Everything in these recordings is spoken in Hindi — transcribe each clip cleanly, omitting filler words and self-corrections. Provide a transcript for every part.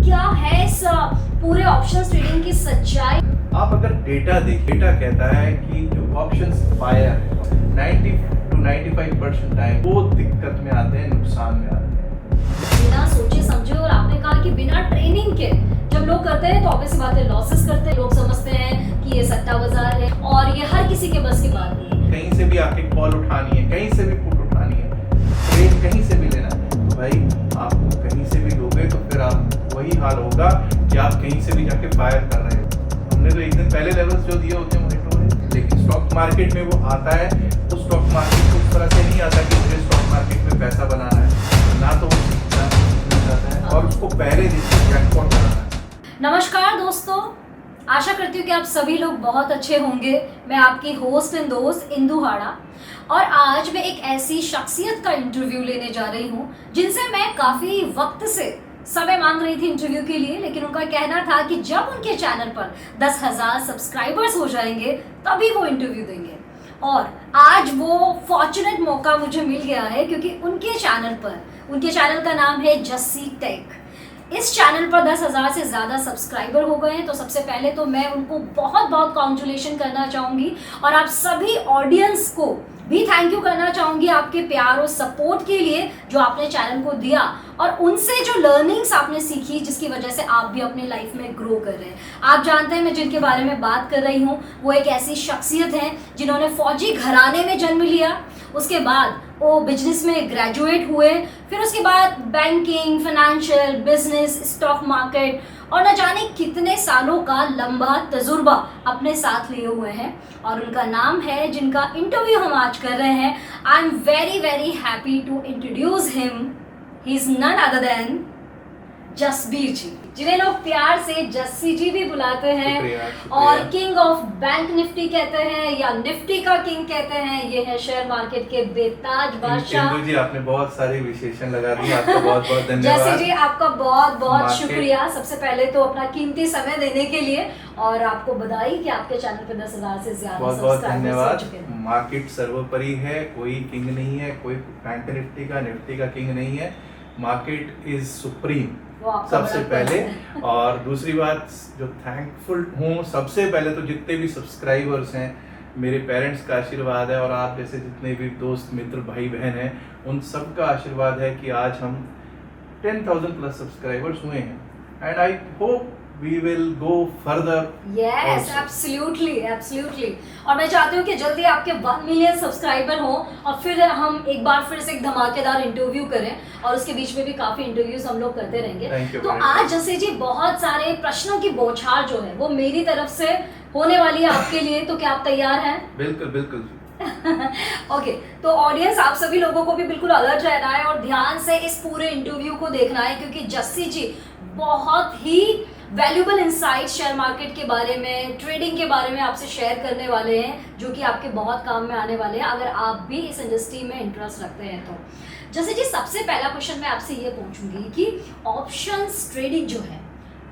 क्या है इस पूरे ऑप्शंस ट्रेडिंग की सच्चाई? आप अगर डेटा देखें, डेटा कहता है कि जो ऑप्शंस बायर है 90 to 95% टाइम वो दिक्कत में आते हैं, नुकसान में आते हैं। बिना सोचे समझे, और आपने कहा कि बिना ट्रेनिंग के जब लोग करते हैं तो ऑब्वियस बात है लॉसेस करते हैं। लोग समझते हैं कि ये सट्टा बाजार है और ये हर किसी के बस की बात नहीं है। कहीं से भी आके कॉल उठानी है, कहीं से भी पुट उठानी है, ट्रेड कहीं से भी लेना है, तो भाई आप कहीं से भी लोगे तो फिर आप वही हाल होगा कि आप कहीं से भी जाके फायर कर रहे हो। हमने तो एक दिन पहले लेवल्स जो दिए होते हैं वही तो है, लेकिन स्टॉक मार्केट में वो आता है तो स्टॉक मार्केट को उस तरह से नहीं आता कि मुझे स्टॉक मार्केट में पैसा बनाना है, ना तो वो सीखना जाता है और उसको पहले दिन से जैकपॉट बनाना है। नमस्कार दोस्तों, आशा करती हूँ कि आप सभी लोग बहुत अच्छे होंगे। मैं आपकी होस्ट एंड दोस्त इंदु हाड़ा, और आज मैं एक ऐसी शख्सियत का इंटरव्यू लेने जा रही हूँ जिनसे मैं काफ़ी वक्त से समय मांग रही थी इंटरव्यू के लिए, लेकिन उनका कहना था कि जब उनके चैनल पर 10,000 सब्सक्राइबर्स हो जाएंगे तभी वो इंटरव्यू देंगे। और आज वो फॉर्चुनेट मौका मुझे मिल गया है, क्योंकि उनके चैनल का नाम है जस्सी टेक। इस चैनल पर 10,000 से ज़्यादा सब्सक्राइबर हो गए हैं। तो सबसे पहले तो मैं उनको बहुत बहुत कॉन्ग्रेचुलेशन करना चाहूँगी, और आप सभी ऑडियंस को भी थैंक यू करना चाहूँगी आपके प्यार और सपोर्ट के लिए जो आपने चैनल को दिया, और उनसे जो लर्निंग्स आपने सीखी जिसकी वजह से आप भी अपने लाइफ में ग्रो कर रहे हैं। आप जानते हैं मैं जिनके बारे में बात कर रही हूँ वो एक ऐसी शख्सियत है जिन्होंने फौजी घराने में जन्म लिया, उसके बाद वो बिजनेस में ग्रेजुएट हुए, फिर उसके बाद banking, financial, business, stock market और न जाने कितने सालों का लंबा तजुर्बा अपने साथ लिए हुए हैं। और उनका नाम है जिनका इंटरव्यू हम आज कर रहे हैं। I am very very happy to introduce him. He is none other than Jasbir ji, जिन्हें लोग प्यार से जस्सी जी भी बुलाते हैं, शुक्रिया। और किंग ऑफ बैंक निफ्टी कहते हैं या निफ्टी का किंग कहते हैं। ये है शेयर मार्केट के बेताज बादशाह। इंदु जी आपने बहुत सारे विशेषण लगा दिए, आपका बहुत बहुत धन्यवाद। जस्सी जी आपका बहुत बहुत शुक्रिया सबसे पहले तो अपना कीमती समय देने के लिए, और आपको बधाई कि आपके चैनल पे 10,000 से ज्यादा बहुत बहुत सब्सक्राइबर्स हो चुके धन्यवाद। हैं। मार्केट सर्वोपरि है, कोई किंग नहीं है, कोई बैंक निफ्टी का किंग नहीं है। मार्केट इज सुप्रीम वो आपका सबसे बड़ा पहले। है। और दूसरी बात जो थैंकफुल हूँ सबसे पहले तो जितने भी सब्सक्राइबर्स हैं, मेरे पेरेंट्स का आशीर्वाद है, और आप जैसे जितने भी दोस्त मित्र भाई बहन हैं उन सब का आशीर्वाद है कि आज हम 10,000 प्लस सब्सक्राइबर्स हुए हैं। And I hope we will go further. Yes, absolutely absolutely. और मैं चाहती हूँ कि जल्दी आपके 1 मिलियन सब्सक्राइबर हो, और फिर हम एक बार फिर से एक धमाकेदार इंटरव्यू करें, और उसके बीच में भी काफी इंटरव्यूज हम लोग करते रहेंगे। तो आज जैसे जी बहुत सारे प्रश्नों की बौछार जो है वो मेरी तरफ से होने वाली है आपके लिए, तो क्या आप तैयार हैं? बिल्कुल बिल्कुल। ओके, तो ऑडियंस आप सभी लोगों को भी बिल्कुल अलर्ट रहना है और ध्यान से इस पूरे इंटरव्यू को देखना है, क्योंकि जस्सी जी बहुत ही वैल्यूबल इंसाइट शेयर मार्केट के बारे में, ट्रेडिंग के बारे में आपसे शेयर करने वाले हैं, जो कि आपके बहुत काम में आने वाले हैं अगर आप भी इस इंडस्ट्री में इंटरेस्ट रखते हैं तो। जैसे जी सबसे पहला क्वेश्चन मैं आपसे ये पूछूंगी कि ऑप्शंस ट्रेडिंग जो है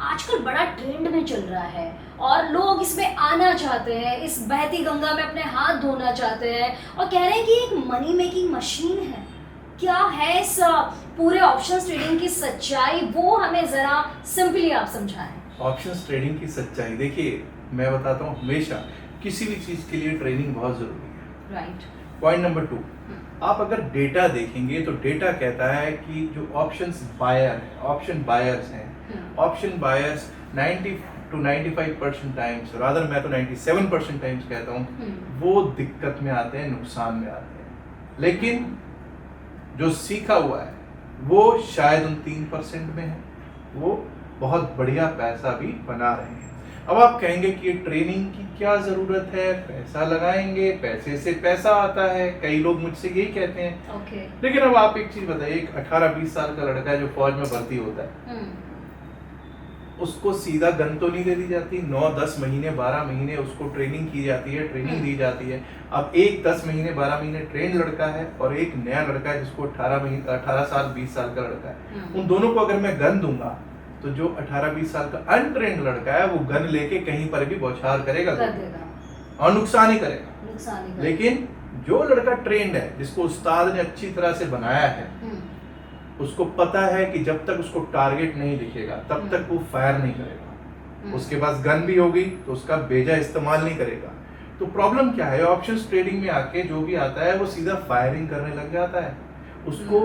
आजकल बड़ा ट्रेंड में चल रहा है, और लोग इसमें आना चाहते हैं, इस बहती गंगा में अपने हाथ धोना चाहते हैं, और कह रहे हैं कि एक मनी मेकिंग मशीन है। क्या है इस पूरे ऑप्शंस ट्रेडिंग की सच्चाई, वो हमें जरा सिंपली आप समझाएं। ऑप्शंस ट्रेडिंग की सच्चाई देखिए, मैं बताता हूँ हमेशा किसी भी चीज के लिए ट्रेनिंग बहुत जरूरी है। राइट। पॉइंट नंबर 2, आप अगर डेटा देखेंगे तो डेटा कहता है कि जो ऑप्शंस बायर है, ऑप्शन बायर्स हैं, option buyers 90 to 95% times, rather मैं तो 97% टाइम्स कहता हूँ, वो दिक्कत में आते हैं, नुकसान में आते हैं। लेकिन जो सीखा हुआ है वो शायद उन 3% में है, वो बहुत बढ़िया पैसा भी बना रहे हैं। अब आप कहेंगे कि ये ट्रेनिंग की क्या जरूरत है, पैसा लगाएंगे, पैसे से पैसा आता है, कई लोग मुझसे यही कहते हैं। ओके। लेकिन अब आप एक चीज बताइए, एक 18-20 साल का लड़का है जो फौज में भर्ती होता है, उसको सीधा गन तो नहीं दे दी जाती, 9-10 महीने 12 महीने उसको ट्रेनिंग की जाती है, ट्रेनिंग दी जाती है। अब एक 10 महीने 12 महीने ट्रेन लड़का है और एक नया लड़का है जिसको 18 साल 20 साल का लड़का है, उन दोनों को अगर मैं गन दूंगा तो जो 18-20 साल का अनट्रेन्ड लड़का है वो गन लेके कहीं पर भी बौछार करेगा और नुकसान ही करेगा। लेकिन जो लड़का ट्रेंड है, जिसको उस्ताद ने अच्छी तरह से बनाया है, उसको पता है कि जब तक उसको टारगेट नहीं दिखेगा तब तक वो फायर नहीं करेगा। उसके पास गन भी होगी तो उसका बेजा इस्तेमाल नहीं करेगा। तो प्रॉब्लम क्या है, ऑप्शंस ट्रेडिंग में आके जो भी आता है वो सीधा फायरिंग करने लग जाता है उसको।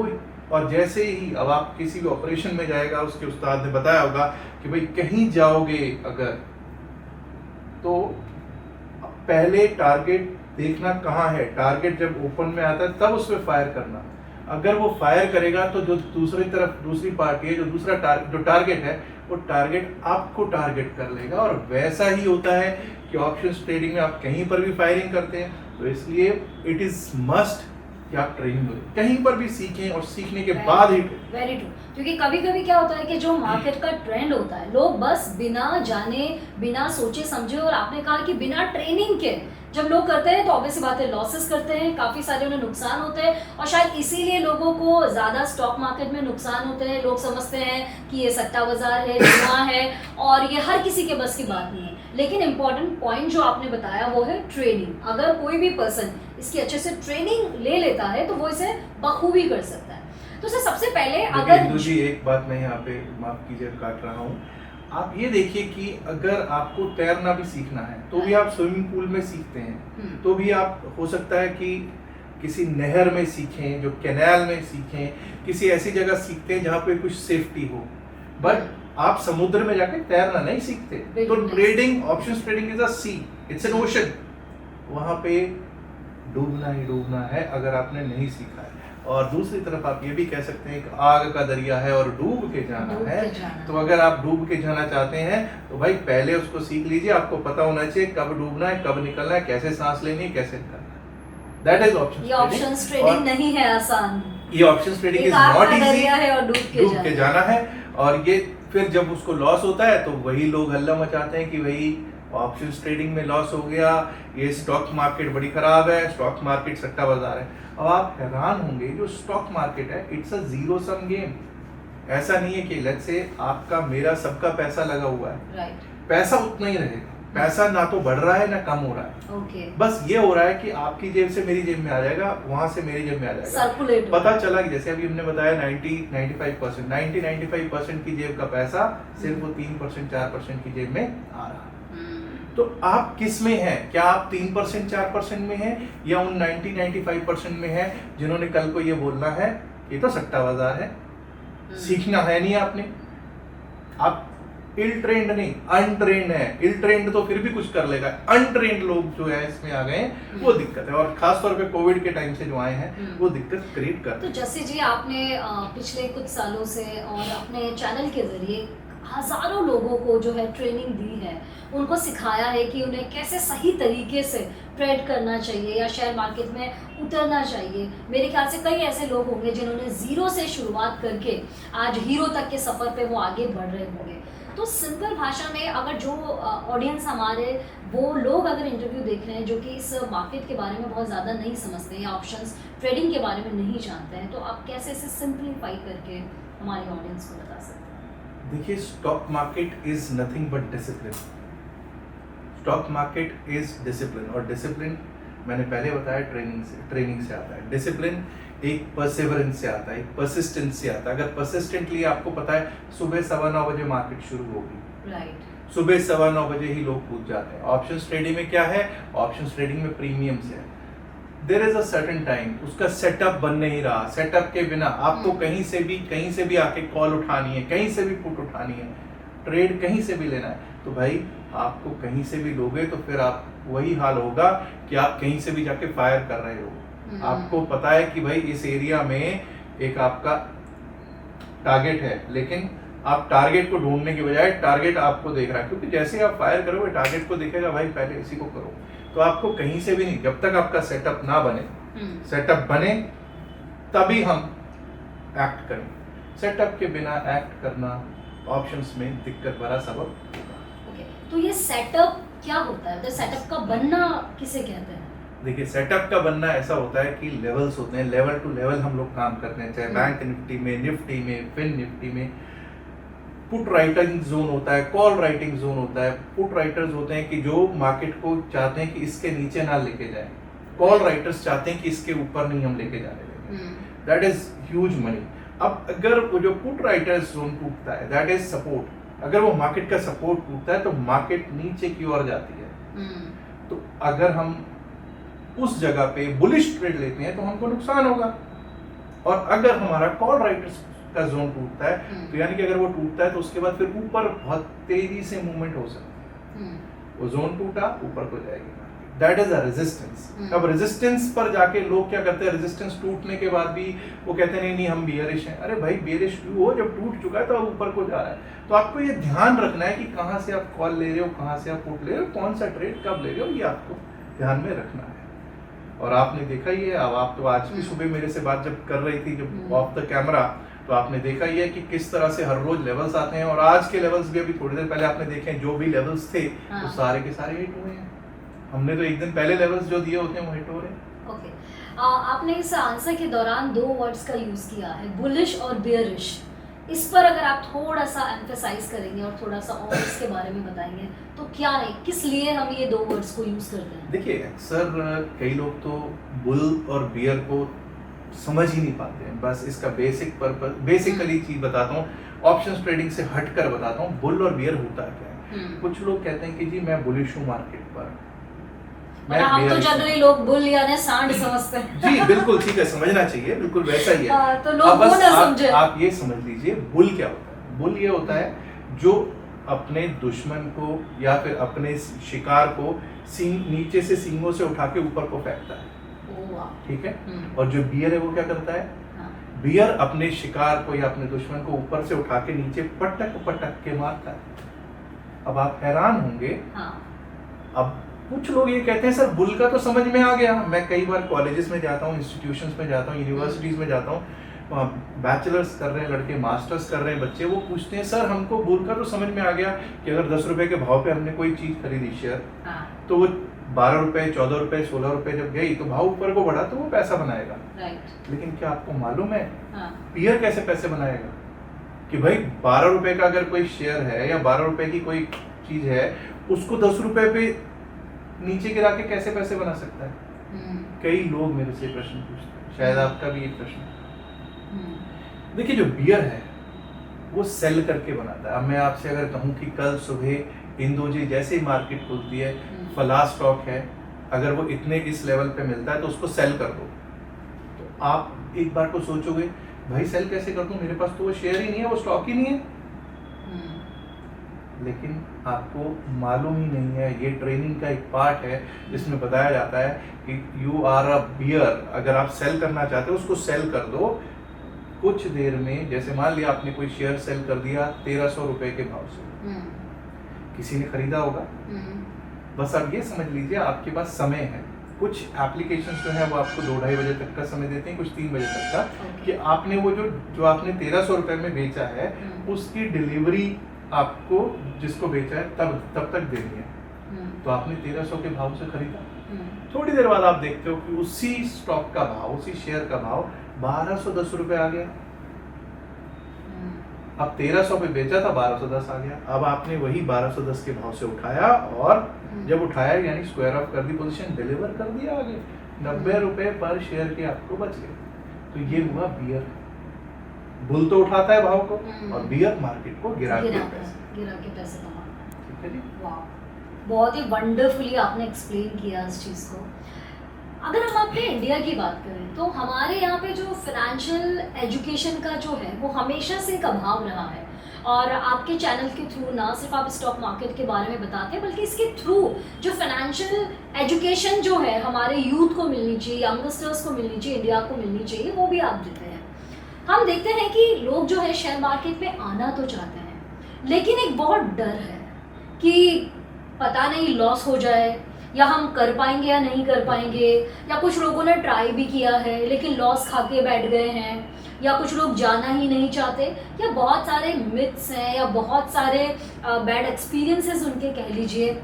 और जैसे ही अब आप किसी भी ऑपरेशन में जाएगा, उसके उस्ताद ने बताया होगा कि भाई कहीं जाओगे अगर, तो पहले टारगेट देखना कहाँ है। टारगेट जब ओपन में आता है तब उस पर फायर करना। अगर वो फायर करेगा तो जो दूसरी तरफ दूसरी पार्टी है, जो दूसरा जो टारगेट है, वो टारगेट आपको टारगेट कर लेगा। और वैसा ही होता है कि ऑप्शंस ट्रेडिंग में आप कहीं पर भी फायरिंग करते हैं। तो इसलिए इट इज मस्ट कि आप ट्रेनिंग कहीं पर भी सीखें और सीखने के बाद ही। वेरी ट्रू, क्योंकि कभी कभी क्या होता है कि जो मार्केट का ट्रेंड होता है, लोग बस बिना जाने बिना सोचे समझे, और आपने कहा कि बिना ट्रेनिंग के जब लोग करते हैं तो ऑब्वियसली बात है लॉसेस करते हैं, काफ़ी सारे उन्हें नुकसान होते हैं। और शायद इसीलिए लोगों को ज़्यादा स्टॉक मार्केट में नुकसान होते हैं। लोग समझते हैं कि ये सट्टा बाजार है, जुआ है, और ये हर किसी के बस की बात नहीं है। लेकिन इम्पॉर्टेंट पॉइंट जो आपने बताया वो है ट्रेनिंग। अगर कोई भी पर्सन इसकी अच्छे से ट्रेनिंग ले लेता है तो वो इसे बखूबी कर सकता है। तो सर सबसे पहले अगर इंदु जी एक बात मैं यहाँ पे माफ कीजिए काट रहा हूँ, आप ये देखिए कि अगर आपको तैरना भी सीखना है तो भी आप स्विमिंग पूल में सीखते हैं, तो भी आप हो सकता है कि किसी नहर में सीखें, जो कैनाल में सीखें, किसी ऐसी जगह सीखते हैं जहाँ पे कुछ सेफ्टी हो। बट आप समुद्र में जाके तैरना नहीं सीखते। तो trading, options trading is a sea, it's an ocean. वहाँ पे डूबना ही डूबना है अगर आपने नहीं सीखा है। और दूसरी तरफ आप ये भी कह सकते हैं कि आग का दरिया है और डूब के जाना है। तो अगर आप डूब के जाना चाहते हैं तो भाई पहले उसको सीख लीजिए। आपको पता होना चाहिए कब डूबना है, कब निकलना है, कैसे सांस लेनी है, कैसे निकलना है। That is options trading. ये ऑप्शंस ट्रेडिंग नहीं है आसान। ये options trading is not easy और डूब के जाना है। और ये फिर जब उसको लॉस होता है तो वही लोग हल्ला मचाते हैं कि भाई ऑप्शंस ट्रेडिंग में लॉस हो गया, ये स्टॉक मार्केट बड़ी खराब है, स्टॉक मार्केट सट्टा बाजार है। अब आप हैरान होंगे, जो स्टॉक मार्केट है it's a zero sum game. ऐसा नहीं है कि लेट्स से आपका मेरा सबका पैसा लगा हुआ है, राइट, पैसा उतना ही रहेगा। पैसा ना तो बढ़ रहा है ना कम हो रहा है। ओके, बस ये हो रहा है कि आपकी जेब से मेरी जेब में आ जाएगा, वहां से मेरी जेब में आ जाएगा, सर्कुलेट। पता चला कि जैसे अभी हमने बताया 90-95% की जेब का पैसा सिर्फ वो 3% 4% की जेब में आ रहा है। तो आप किस में हैं? क्या आप 3% 4% में हैं या उन 90-95% में हैं जिन्होंने कल को ये बोलना है ये तो सट्टा बाजार है, सीखना है नहीं आपने। आप इल ट्रेंड नहीं, अनट्रेंड है। इल ट्रेंड तो फिर भी कुछ कर लेगा, अनट्रेंड लोग जो है इसमें आ गए वो दिक्कत है। और खास तौर पे कोविड के टाइम से जो आए हैं वो दिक्कत क्रिएट कर। तो जैसे जी आपने पिछले कुछ सालों से और अपने चैनल के जरिए हजारों लोगों को जो है ट्रेनिंग दी है, उनको सिखाया है कि उन्हें कैसे सही तरीके से ट्रेड करना चाहिए या शेयर मार्केट में उतरना चाहिए। मेरे ख्याल से कई ऐसे लोग होंगे जिन्होंने जीरो से शुरुआत करके आज हीरो तक के सफ़र पे वो आगे बढ़ रहे होंगे। तो सिंपल भाषा में अगर जो ऑडियंस हमारे वो लोग अगर इंटरव्यू देख रहे हैं जो कि इस मार्केट के बारे में बहुत ज़्यादा नहीं समझते या ऑप्शंस ट्रेडिंग के बारे में नहीं जानते हैं, तो आप कैसे इसे सिंप्लीफाई करके हमारी ऑडियंस को बता सकते हैं? देखिए, stock market is nothing but discipline. Stock market is discipline, और डिसिप्लिन मैंने पहले बताया ट्रेनिंग से आता है। डिसिप्लिन एक परसेवरेंस से आता है, एक परसिस्टेंस से आता है। अगर परसिस्टेंटली आपको पता है सुबह 9:15 बजे मार्केट शुरू होगी, राइट, सुबह 9:15 बजे ही लोग कूद जाते हैं। ऑप्शंस ट्रेडिंग में क्या है? ऑप्शंस ट्रेडिंग में प्रीमियम से है। There is a certain time, उसका सेटअप बन नहीं रहा। सेटअप के बिना आपको कहीं से भी आके कॉल उठानी है, कहीं से भी पुट उठानी है, ट्रेड कहीं से भी लेना है, तो भाई आपको कहीं से भी लोगे तो फिर आप वही हाल होगा कि आप कहीं से भी जाके फायर कर रहे हो। आपको पता है कि भाई इस एरिया में एक आपका टारगेट है, लेकिन आप टारगेट को ढूंढने की बजाय टारगेट आपको देख रहा है, क्योंकि जैसे आप फायर करोगे टारगेट को देखेगा भाई पहले इसी को करो। तो आपको कहीं से भी नहीं, जब तक आपका सेटअप ना बने, सेटअप बने तभी हम एक्ट करें। सेटअप के बिना एक्ट करना ऑप्शंस में दिक्कत भरा सबब होगा। तो ये सेटअप क्या होता है? तो सेटअप का बनना किसे कहते हैं? देखिए, सेटअप का बनना ऐसा होता है कि लेवल्स होते हैं, लेवल टू लेवल हम लोग काम करते हैं, चाहे बैंक निफ्टी में, निफ्टी में, फिन निफ्टी में। पुट राइटिंग जोन होता है, कॉल राइटिंग जोन होता है। पुट राइटर्स होते हैं कि जो मार्केट को चाहते हैं कि इसके नीचे ना लेके जाए, कॉल राइटर्स चाहते हैं कि इसके ऊपर नहीं हम लेके जाने देंगे। That is huge money. अब अगर वो जो पुट राइटर्स जोन टूटता है, दैट इज सपोर्ट, अगर वो मार्केट का सपोर्ट टूटता है तो मार्केट नीचे की ओर जाती है। तो अगर हम उस जगह पे बुलिश ट्रेड लेते हैं तो हमको नुकसान होगा। और अगर हमारा कॉल राइटर्स का जोन टूटता है तो यानी कि अगर वो टूटता है तो उसके बाद फिर ऊपर बहुत तेजी से मूवमेंट हो सकती है। वो जोन टूटा, ऊपर को जाएगी, दैट इज अ रेजिस्टेंस। अब रेजिस्टेंस पर जाके लोग क्या करते हैं, रेजिस्टेंस टूटने के बाद भी वो कहते हैं नहीं नहीं हम बियरिश हैं। अरे भाई बियरिश क्यों हो, जब टूट चुका है तो अब ऊपर को जा रहा है। तो आपको ये ध्यान रखना है कि कहाँ से आप कॉल ले रहे हो, कहाँ से आप पुट ले रहे हो, कौन सा ट्रेड कब ले रहे हो, ये आपको ध्यान में रखना है। और आपने देखा ही है, अब आप तो आज भी सुबह मेरे से बात जब कर रही थी जब ऑफ द कैमरा, तो आपने देखा ही है कि किस तरह से हर रोज लेवल्स आते हैं। और आज के लेवल्स भी अभी थोड़ी देर पहले आपने देखे हैं, जो भी लेवल्स थे वो सारे के सारे हिट हुए हैं। हमने तो एक दिन पहले लेवल्स जो दिए होते हैं वो हिट हो रहे हैं। ओके, आपने इस आंसर के दौरान 2 वर्ड्स का यूज किया है, बुलिश और बेयरिश। इस पर अगर आप थोड़ा सा एम्फेसाइज करेंगे और थोड़ा सा और इसके बारे में बताएंगे तो क्या है, किस लिए हम ये 2 वर्ड्स को यूज करते हैं? देखिए अक्सर कई लोग तो बुल और बियर को समझ ही नहीं पाते हैं। बस इसका बेसिक पर्पस, बेसिकली चीज बताता हूँ, ऑप्शंस ट्रेडिंग से हटकर बताता हूँ बुल और बियर होता क्या है। कुछ लोग कहते हैं कि जी मैं बुलिश हूँ मार्केट पर, हम तो जनरली लोग बुल यानी सांड समझते हैं। जी बिल्कुल ठीक है, समझना चाहिए, बिल्कुल वैसा ही है। तो लोग वो ना समझे। आप ये समझ लीजिए बुल क्या होता है। बुल ये होता है जो अपने दुश्मन को या फिर अपने शिकार को नीचे से सींगों से उठा के ऊपर को फेंकता है, ठीक है। और जो बियर है वो क्या करता है, बियर अपने शिकार को या अपने दुश्मन को ऊपर से उठा के नीचे पटक पटक के मारता है। अब आप हैरान होंगे, अब कुछ लोग ये कहते हैं सर बुल का तो समझ में आ गया। मैं कई बार कॉलेजेस में जाता हूँ, इंस्टीट्यूशंस में जाता हूँ, यूनिवर्सिटीज में जाता हूँ, बैचलर्स कर रहे हैं लड़के, मास्टर्स कर रहे हैं बच्चे, वो पूछते हैं सर हमको बुल का तो समझ में आ गया कि अगर 10 रुपए के भाव पे हमने कोई चीज खरीदी शेयर, तो वो 12 रुपए, 14 रुपए, 16 रुपए जब गई तो भाव ऊपर को बढ़ा तो वो पैसा बनाएगा। लेकिन क्या आपको मालूम है बियर कैसे पैसे बनाएगा? कि भाई 12 रुपए का अगर कोई शेयर है या 12 रुपए की कोई चीज है, उसको 10 रुपए पे नीचे गिरा के कैसे पैसे बना सकता है? कई लोग मेरे से प्रश्न पूछते हैं, शायद आपका भी एक प्रश्न। देखिए जो बियर है वो सेल करके बनाता है। अब मैं आपसे अगर कहूँ कि कल सुबह इंदोजी जैसे ही मार्केट खुलती है, फला स्टॉक है, अगर वो इतने इस लेवल पे मिलता है तो उसको सेल कर दो, तो आप एक बार को सोचोगे भाई सेल कैसे कर दूं, मेरे पास तो वो शेयर ही नहीं है, वो स्टॉक ही नहीं है। लेकिन आपको मालूम ही नहीं है, ये ट्रेनिंग का एक पार्ट है जिसमें बताया जाता है कि यू आर अ बियर। अगर आप सेल करना चाहते हो उसको सेल कर दो कुछ देर में। जैसे मान लिया आपने कोई शेयर सेल कर दिया 1300 रुपए के भाव से, किसी ने खरीदा होगा, बस आप ये समझ लीजिए आपके पास समय है। कुछ एप्लीकेशंस जो है वो आपको 2-2:30 बजे तक का समय देते हैं, कुछ 3 बजे तक का, कि आपने वो जो आपने 1300 रुपए में बेचा है उसकी डिलीवरी आपको जिसको बेचा है तब तक देनी है। तो आपने 1300 के भाव से खरीदा, थोड़ी देर बाद आप देखते हो कि उसी स्टॉक का भाव, उसी शेयर का भाव 1210 रुपए आ गया। अब 1300 पे बेचा था, 1210 आ गया। अब आपने वही 1210 के भाव से उठाया और जब उठाया यानी स्क्वायर ऑफ कर दी पोजीशन, डिलीवर कर दिया आगे, 90 रुपए पर शेयर के आपको बच गए। तो ये हुआ बियर। बुल तो उठाता है भाव को और बियर मार्केट को गिरा के पैसे कमाता है। ठीक है जी, वाह, बहुत ही वंडरफुली आपने एक्सप्लेन किया इस चीज को। अगर हम अपने इंडिया की बात करें तो हमारे यहाँ पे जो फाइनेंशियल एजुकेशन का जो है वो हमेशा से एक अभाव रहा है। और आपके चैनल के थ्रू ना सिर्फ आप स्टॉक मार्केट के बारे में बताते हैं बल्कि इसके थ्रू जो फाइनेंशियल एजुकेशन जो है हमारे यूथ को मिलनी चाहिए, यंगस्टर्स को मिलनी चाहिए, इंडिया को मिलनी चाहिए, वो भी आप देते हैं। हम देखते हैं कि लोग जो है शेयर मार्केट में आना तो चाहते हैं लेकिन एक बहुत डर है कि पता नहीं लॉस हो जाए, या हम कर पाएंगे या नहीं कर पाएंगे, या कुछ लोगों ने ट्राई भी किया है लेकिन लॉस खा के बैठ गए हैं, या कुछ लोग जाना ही नहीं चाहते, या बहुत सारे मिथ्स हैं या बहुत सारे बैड एक्सपीरियंसेस उनके कह लीजिए।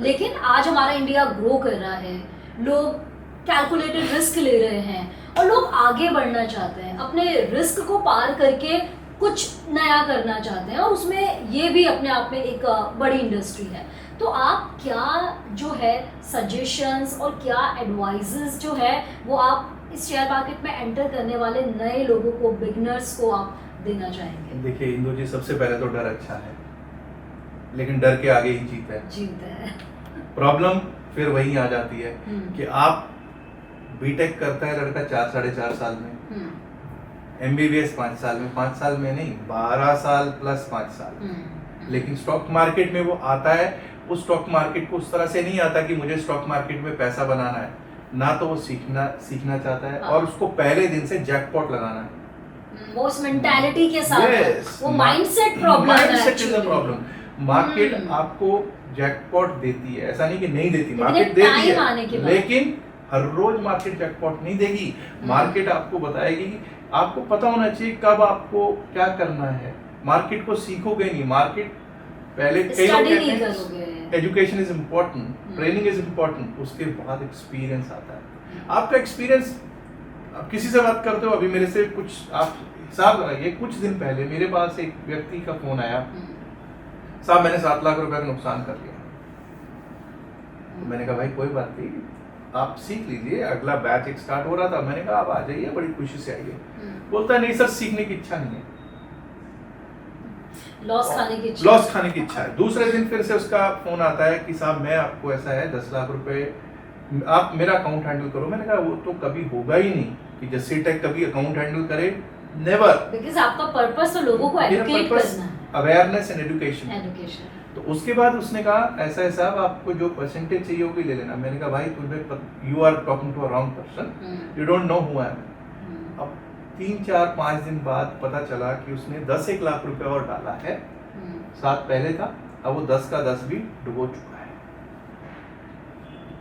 लेकिन आज हमारा इंडिया ग्रो कर रहा है, लोग कैलकुलेटेड रिस्क ले रहे हैं और लोग आगे बढ़ना चाहते हैं, अपने रिस्क को पार करके कुछ नया करना चाहते हैं और उसमें ये भी अपने आप में एक बड़ी इंडस्ट्री है। तो आप क्या जो है सजेशंस और क्या एडवाइजेस जो है वो आप इस शेयर मार्केट में एंटर करने वाले नए लोगों को, बिगनर्स को आप देना चाहेंगे? देखिए इंदु जी, सबसे पहले तो डर अच्छा है, लेकिन डर के आगे ही जीत है। प्रॉब्लम फिर वही आ जाती है कि आप बीटेक करता है लड़का 4-4.5 साल में, एमबीबीएस 5 साल में, 5 साल में नहीं 12 साल प्लस 5 साल, लेकिन स्टॉक मार्केट में वो आता है, उस स्टॉक मार्केट को उस तरह से नहीं आता कि मुझे स्टॉक मार्केट में पैसा बनाना है, ना तो वो सीखना चाहता है और उसको पहले दिन से जैकपॉट लगाना है। वो उस मेंटालिटी के साथ वो माइंडसेट प्रॉब्लम है। Mindset is the problem. Market आपको जैकपॉट देती है, ऐसा नहीं कि नहीं देती, मार्केट देती है, लेकिन हर रोज मार्केट जैकपॉट नहीं देगी। मार्केट आपको बताएगी, आपको पता होना चाहिए कब आपको क्या करना है। मार्केट को सीखोगे नहीं, मार्केट पहले कई लोग कहते हैं education is important, training is important, उसके बाद एक्सपीरियंस आता है। आपका एक्सपीरियंस, आप किसी से बात करते हो, अभी मेरे से कुछ आप हिसाब लगाइए, कुछ दिन पहले मेरे पास एक व्यक्ति का फोन आया, साहब मैंने 7 लाख रुपए का नुकसान कर लिया। मैंने कहा भाई कोई बात नहीं, आप सीख लीजिए, अगला बैच एक स्टार्ट हो रहा था, मैंने कहा आप आ जाइए, बड़ी खुशी से आइए। बोलता है नहीं सर, सीखने की इच्छा नहीं है, लॉस खाने की इच्छा है। दूसरे दिन फिर से उसका फोन आता है कि साहब मैं आपको ऐसा है 10 लाख रुपए, आप मेरा अकाउंट हैंडल करो। मैंने कहा वो तो कभी होगा ही नहीं कि जस्सी टेक कभी अकाउंट हैंडल करे, नेवर। बिकॉज़ आपका पर्पस तो लोगों को एजुकेट करना है, अवेयरनेस एंड एजुकेशन। तो उसके बाद उसने कहा ऐसा है साहब, आपको जो परसेंटेज चाहिए होगी ले लेना। मैंने कहा भाई तुम्हें, you are talking to a wrong person, you don't know who I am. अब 3-4-5 दिन बाद पता चला कि उसने 10-1 लाख रुपए और डाला है, 7 पहले था, अब वो 10 का 10 भी डुबो चुका है।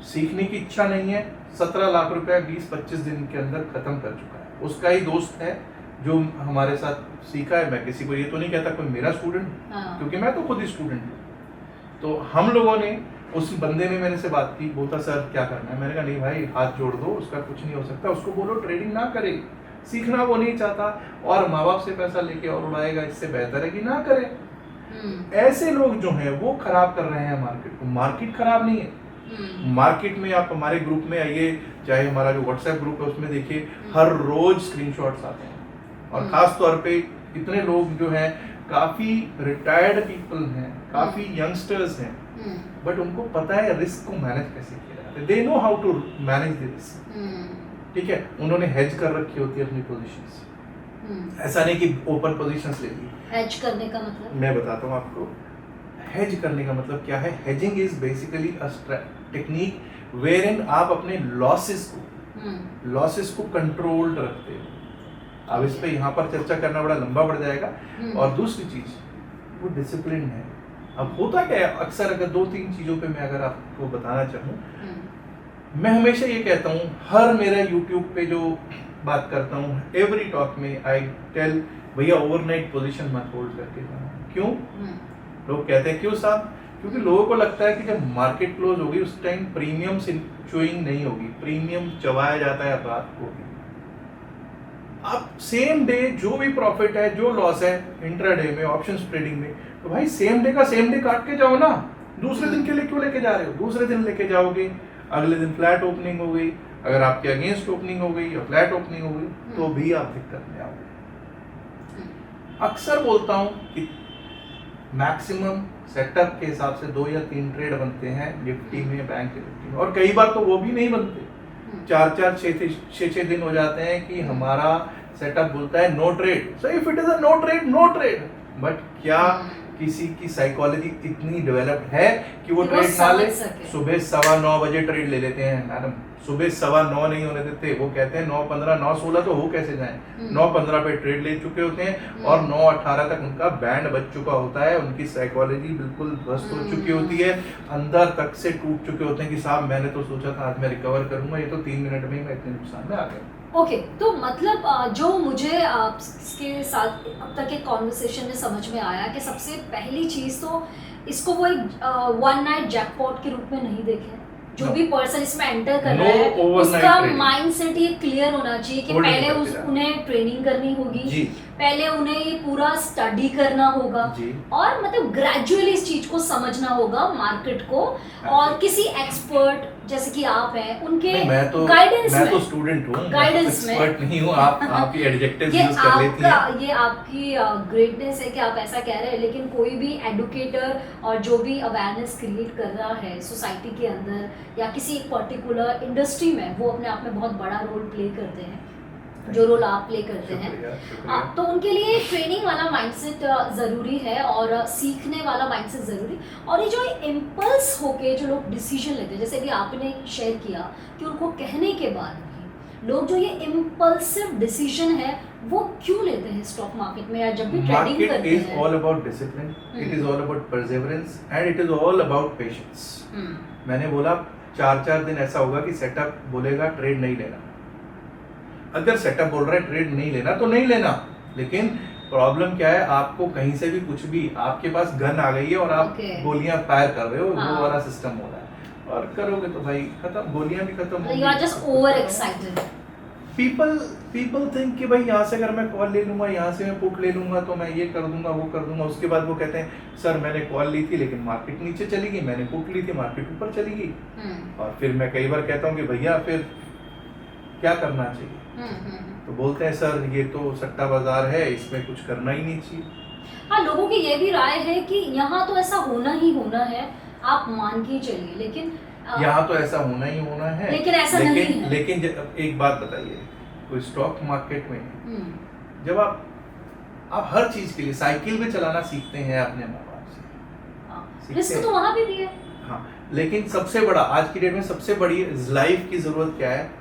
सीखने की इच्छा नहीं है, 17 लाख रुपए 20-25 दिन के अंदर खत्म कर चुका है। उसका ही दोस्त है जो हमारे साथ सीखा है, मैं किसी को ये तो नहीं कहता कोई मेरा स्टूडेंट, क्योंकि मैं तो खुद ही स्टूडेंट हूँ। तो हम लोगों ने, उस बंदे ने मेरे से बात की, बोलता सर क्या करना है। मैंने कहा नहीं भाई हाथ जोड़ दो, उसका कुछ नहीं हो सकता, उसको बोलो ट्रेडिंग ना करे, सीखना वो नहीं चाहता और माँ बाप से पैसा लेके और उड़ाएगा, इससे बेहतर है कि ना करे। ऐसे लोग जो हैं वो खराब कर रहे हैं मार्केट को। मार्केट खराब नहीं है। मार्केट में आप हमारे ग्रुप में आइए, चाहे हमारा जो व्हाट्सएप ग्रुप है उसमें देखिए, हर रोज स्क्रीनशॉट्स आते हैं, और खास तौर पे इतने लोग जो हैं काफी रिटायर्ड पीपल हैं, काफी यंगस्टर्स हैं, बट उनको पता है रिस्क को मैनेज कैसे किया जाता है। They know how to manage the risk. ठीक है, उन्होंने हेज कर रखी होती है अपनी पोजीशंस। ऐसा नहीं कि ओपन पोजीशंस ले ली। हेज करने का मतलब मैं बताता हूँ आपको, हेज करने का मतलब क्या है। Hedging is basically a technique wherein आप अपने लॉसेस को कंट्रोल्ड रखते हो। अब इस पे यहाँ पर चर्चा करना बड़ा लंबा बढ़ जाएगा। और दूसरी चीज, वो डिसिप्लिन है। अब होता क्या है, अक्सर अगर 2-3 चीजों पे मैं अगर आपको बताना चाहूँ, मैं हमेशा ये कहता हूँ, हर मेरा यूट्यूब पे जो बात करता हूँ, एवरी टॉक में आई टेल भैया ओवरनाइट पोजीशन मत होल्ड करके जाना। क्यों? लोग कहते हैं क्यों साहब? क्योंकि लोगों को लगता है कि जब मार्केट क्लोज होगी उस टाइम प्रीमियम चोइंग नहीं होगी, प्रीमियम चबाया जाता है रात को। आप सेम डे जो भी प्रॉफिट है, जो लॉस है इंट्राडे में, ऑप्शंस ट्रेडिंग में, तो भाई सेम डे का सेम डे काट के जाओ ना। दूसरे दिन के लिए क्यों लेके जा रहे हो? दूसरे दिन लेके जाओगे, अगले दिन फ्लैट ओपनिंग हो गई, अगर आपके अगेंस्ट ओपनिंग हो गई या फ्लैट ओपनिंग हो गई, तो भी आप दिक्कत में आओगे। अक्सर बोलता हूं कि मैक्सिमम सेटअप के हिसाब से 2 या 3 ट्रेड बनते हैं निफ्टी में, बैंक निफ्टी में, और कई बार तो वो भी नहीं बनते। 4-4, 6-6 दिन हो जाते हैं कि हमारा सेटअप बोलता है no trade. So if it is a no trade, but क्या किसी की साइकोलॉजी इतनी डेवलप्ड है कि वो ट्रेड ना ले? सुबह 9:15 बजे ट्रेड ले लेते हैं मैडम, सुबह 9:15 नहीं होने देते, वो कहते हैं 9:15, 9:16 तो हो कैसे जाए, 9:15 पे ट्रेड ले चुके होते हैं और 9:18 तक उनका बैंड बज चुका होता है, उनकी साइकोलॉजी बिल्कुल ध्वस्त हो चुकी होती है, अंदर तक से टूट चुके होते हैं कि साहब मैंने तो सोचा था आज मैं रिकवर करूंगा, ये तो 3 मिनट में ही मैं इतने नुकसान में आ गया। ओके, तो मतलब जो मुझे आपके साथ अब तक के कॉन्वर्सेशन में समझ में आया कि सबसे पहली चीज़ तो इसको वो एक वन नाइट जैकपॉट के रूप में नहीं देखें। जो भी पर्सन इसमें एंटर कर रहा है उसका माइंडसेट ये क्लियर होना चाहिए कि पहले उन्हें ट्रेनिंग करनी होगी, पहले उन्हें ये पूरा स्टडी करना होगा जी। और मतलब ग्रेजुअली इस चीज को समझना होगा मार्केट को, और किसी एक्सपर्ट जैसे कि आप हैं उनके गाइडेंस में। मैं तो स्टूडेंट हूँ, गाइडेंस में एक्सपर्ट नहीं हूँ। आप ही एडजेक्टिव्स ये यूज कर लेती हैं। ये आपकी ग्रेटनेस है कि आप ऐसा कह रहे हैं, लेकिन कोई भी एडुकेटर और जो भी अवेयरनेस क्रिएट कर रहा है सोसाइटी के अंदर या किसी एक पर्टिकुलर इंडस्ट्री में, वो अपने आप में बहुत बड़ा रोल प्ले करते हैं, जो रोल आप प्ले करते हैं। तो उनके लिए ट्रेनिंग वाला माइंडसेट ज़रूरी है और सीखने वाला माइंडसेट ज़रूरी। और ये जो इम्पल्स होके जो लोग डिसीजन लेते हैं, जैसे भी आपने शेयर किया कि उनको कहने के बाद भी लोग जो ये इम्पल्सिव डिसीजन है वो क्यों लेते हैं स्टॉक मार्केट में या जब भी ट्रेडिंग करते हैं? Market is all about discipline, it is all about Perseverance and it is all about patience. मैंने बोला 4-4 दिन ऐसा होगा कि सेटअप बोलेगा ट्रेड नहीं लेना। अगर सेटअप बोल रहा है ट्रेड नहीं लेना तो नहीं लेना, लेकिन प्रॉब्लम क्या है, आपको कहीं से भी कुछ भी, आपके पास गन आ गई है और आप गोलियां फायर कर रहे हो, वो वाला सिस्टम हो रहा है और करोगे तो भाई खत्म, गोलियां भी खत्म हो गई। You are just over excited. People think कि भाई यहाँ से अगर मैं कॉल ले लूंगा, यहाँ से मैं पुट ले लूंगा तो मैं ये कर दूंगा वो कर दूंगा। उसके बाद वो कहते हैं सर मैंने कॉल ली थी लेकिन मार्केट नीचे चली गई, मैंने पुट ली थी मार्केट ऊपर चली गई। और फिर मैं कई बार कहता हूँ कि भैया फिर क्या करना चाहिए? तो बोलते हैं सर ये तो सट्टा बाजार है, इसमें कुछ करना ही नहीं चाहिए। हाँ, लोगों की ये भी राय है कि यहाँ तो ऐसा होना ही होना है, आप मान के चलिए, लेकिन यहाँ तो ऐसा होना ही होना है, लेकिन ऐसा नहीं है। लेकिन एक बात बताइए, कोई स्टॉक मार्केट में जब आप हर चीज के लिए साइकिल भी चलाना सीखते हैं अपने माँ बाप से, रिस्क तो वहाँ भी है। हाँ, लेकिन सबसे बड़ा आज की डेट में सबसे बड़ी लाइफ की जरूरत क्या है?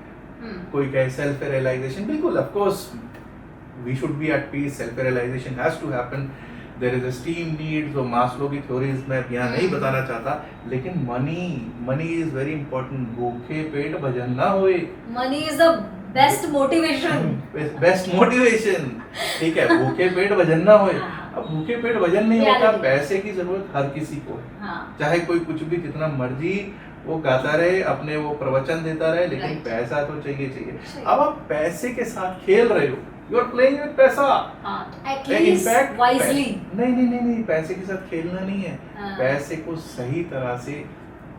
कोई कहे सेल्फ रियलाइजेशन, बिल्कुल of course we should be at peace, self realisation has to happen, there is esteem needs और मास्लो की थ्योरीज मैं यहाँ नहीं बताना चाहता, लेकिन मनी इज वेरी इंपॉर्टेंट। भूखे पेट भजन ना होए, money is the best motivation. Best motivation, ठीक है, भूखे पेट भजन ना होए। अब भूखे पेट भजन नहीं होता, पैसे की जरूरत हर किसी को है, चाहे कोई कुछ भी कितना मर्जी वो गाता रहे, अपने वो प्रवचन देता रहे, लेकिन पैसा तो चाहिए। अब आप पैसे के साथ खेल रहे हो, यू आर प्लेइंग विद पैसा, इनफैक्ट वाइजली। नहीं, पैसे के साथ खेलना नहीं है, पैसे को सही तरह से